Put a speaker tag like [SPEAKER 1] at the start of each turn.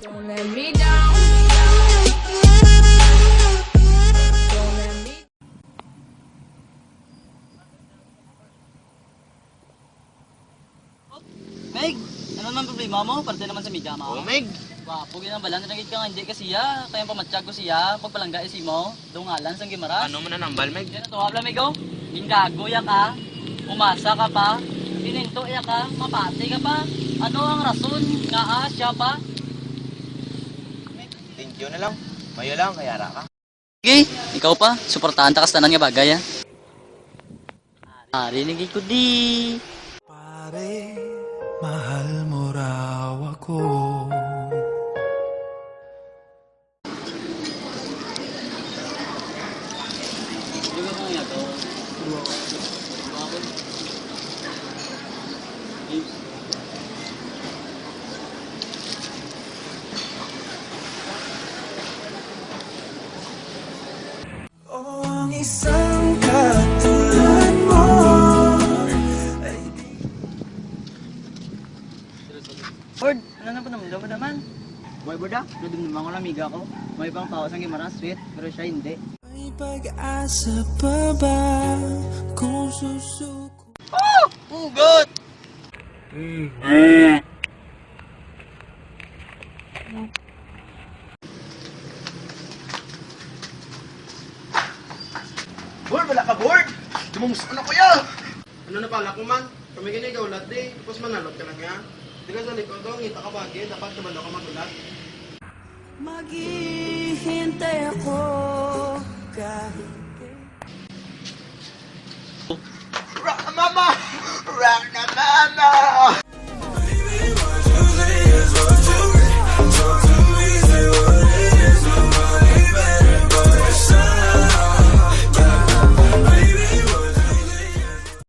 [SPEAKER 1] Don't let me down. Don't let me.
[SPEAKER 2] Meg, ano naman problema mo? Parte naman sa media mo.
[SPEAKER 3] Meg!
[SPEAKER 2] Wapo, ginang nagigit ka nga hindi ka siya. Kaya pamatsyag ko siya. Pagpalangga isi mo. Dungalan sang gimaras.
[SPEAKER 3] Ano mo na nambal, Meg?
[SPEAKER 2] Yan ito, habla Meg, oh. Gingago ya ka. Umasa ka pa. Ininto ya ka. Mapati ka pa. Ano ang rason nga siya pa?
[SPEAKER 3] Thank you na lang. Mayo lang, kaya ra ka.
[SPEAKER 2] Sige, ikaw pa. Suportahan ta kas tanan nga bagay, ha. Rinig ko di.
[SPEAKER 4] Pare, mahal mo raw ako.
[SPEAKER 2] Juga ko nga to.
[SPEAKER 4] Oh, ang isang katulad mo ay
[SPEAKER 2] Ford, ano na po naman? Boy, Borda, nadumduman ko lang amiga ko. May ibang tao sang gimaras, sweet, pero siya hindi.
[SPEAKER 4] may pag-asa pa ba kung susuko?
[SPEAKER 3] Hugot! Board, wala ka board! Dumumusta na kuya!
[SPEAKER 5] Ano na pala ko man? Kami ganigaw lahat di. Tapos manalot ka lang nga. Di ka sa likod daw, ngita ka bagay. Dapat naman daw ka magulat.
[SPEAKER 4] Maghihintay ako kahit
[SPEAKER 3] Rock na mama! Rock na mama!